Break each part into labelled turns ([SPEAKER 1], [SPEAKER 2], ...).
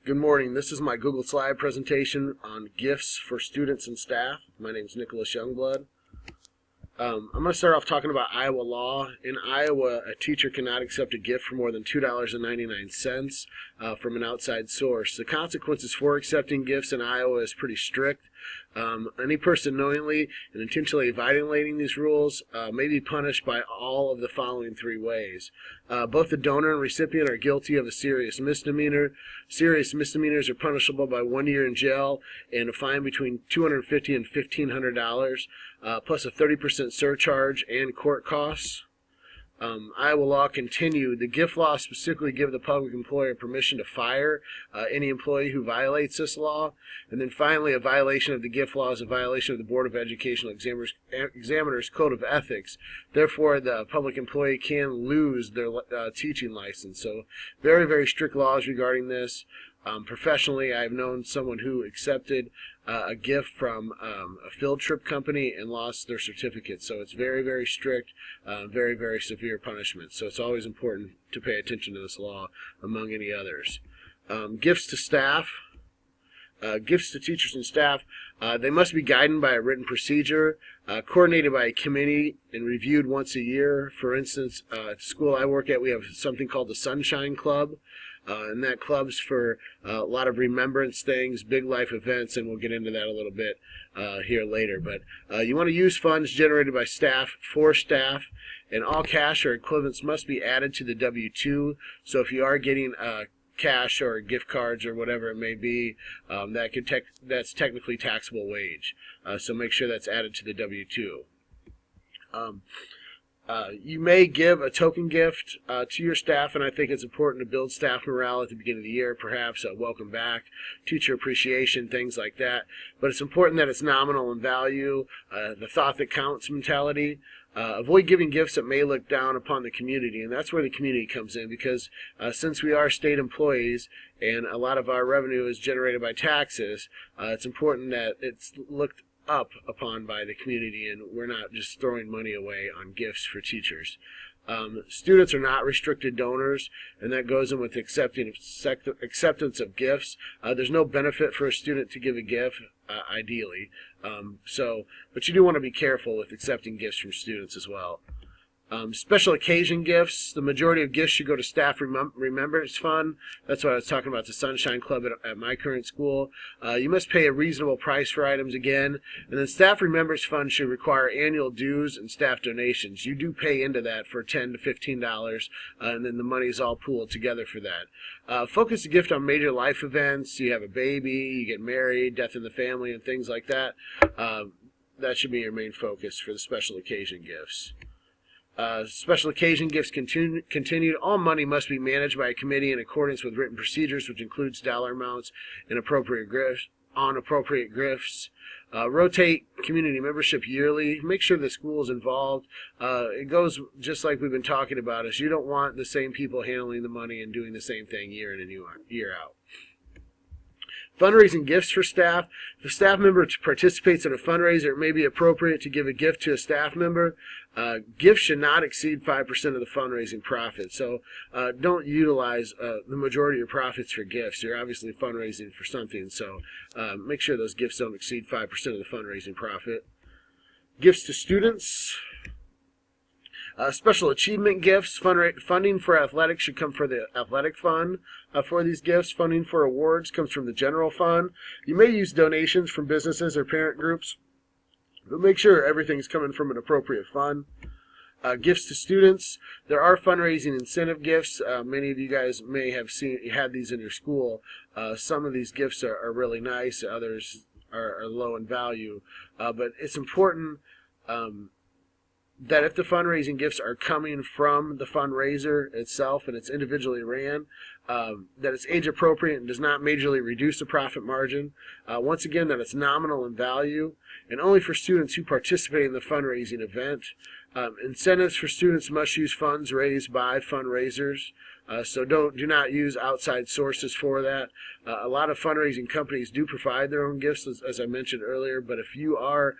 [SPEAKER 1] Good morning. This is my Google Slide presentation on gifts for students and staff. My name is Nicholas Youngblood. I'm going to start off talking about Iowa law. In Iowa, a teacher cannot accept a gift for more than $2.99 from an outside source. The consequences for accepting gifts in Iowa is pretty strict. Any person knowingly and intentionally violating these rules may be punished by all of the following three ways. Both the donor and recipient are guilty of a serious misdemeanor. Serious misdemeanors are punishable by 1 year in jail and a fine between $250 and $1,500, plus a 30% surcharge and court costs. Iowa law continued. The gift law specifically give the public employer permission to fire any employee who violates this law. And then finally, a violation of the gift law is a violation of the Board of Educational Examiners Code of Ethics. Therefore, the public employee can lose their teaching license. So very, very strict laws regarding this. Professionally, I've known someone who accepted a gift from a field trip company and lost their certificate. So it's very, very strict, very, very severe punishment. So it's always important to pay attention to this law among any others. Gifts to staff. Gifts to teachers and staff, they must be guided by a written procedure, coordinated by a committee, and reviewed once a year. For instance, at the school I work at, we have something called the Sunshine Club, and that club's for a lot of remembrance things, big life events, and we'll get into that a little bit here later. But you want to use funds generated by staff for staff, and all cash or equivalents must be added to the W-2. So if you are getting cash or gift cards or whatever it may be, that's technically taxable wage. So make sure that's added to the W-2. You may give a token gift to your staff, and I think it's important to build staff morale at the beginning of the year, perhaps a welcome back, teacher appreciation, things like that. But it's important that it's nominal in value, the thought that counts mentality. Avoid giving gifts that may look down upon the community, and that's where the community comes in, because since we are state employees and a lot of our revenue is generated by taxes, it's important that it's looked up upon by the community and we're not just throwing money away on gifts for teachers. Students are not restricted donors, and that goes in with acceptance of gifts. There's no benefit for a student to give a gift, ideally. But you do want to be careful with accepting gifts from students as well. Special occasion gifts. The majority of gifts should go to Staff Remembrance Fund. That's what I was talking about, the Sunshine Club at my current school. You must pay a reasonable price for items again. And then Staff Remembrance Fund should require annual dues and staff donations. You do pay into that for $10 to $15, and then the money is all pooled together for that. Focus the gift on major life events. You have a baby, you get married, death in the family, and things like that. That should be your main focus for the special occasion gifts. Special occasion gifts continued. All money must be managed by a committee in accordance with written procedures, which includes dollar amounts and appropriate gifts. Rotate community membership yearly. Make sure the school is involved. It goes just like we've been talking about, is you don't want the same people handling the money and doing the same thing year in and year out. Fundraising gifts for staff. If a staff member participates in a fundraiser, it may be appropriate to give a gift to a staff member. Gifts should not exceed 5% of the fundraising profit. So don't utilize the majority of your profits for gifts. You're obviously fundraising for something. So make sure those gifts don't exceed 5% of the fundraising profit. Gifts to students. Special achievement gifts. Funding for athletics should come from the athletic fund. For these gifts, funding for awards comes from the general fund. You may use donations from businesses or parent groups, but make sure everything's coming from an appropriate fund. Gifts to students. There are fundraising incentive gifts. Many of you guys may have had these in your school. Some of these gifts are really nice. Others are low in value. But it's important that if the fundraising gifts are coming from the fundraiser itself and it's individually ran, that it's age appropriate and does not majorly reduce the profit margin. Once again, that it's nominal in value and only for students who participate in the fundraising event. Incentives for students must use funds raised by fundraisers. So do not use outside sources for that. A lot of fundraising companies do provide their own gifts, as I mentioned earlier, but if you are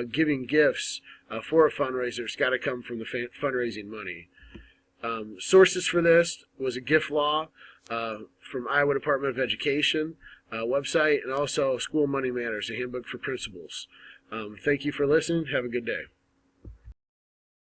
[SPEAKER 1] giving gifts for a fundraiser, it's got to come from the fundraising money. Sources for this was a gift law. from Iowa Department of Education website, and also School Money Matters, a handbook for principals. Thank you for listening. Have a good day.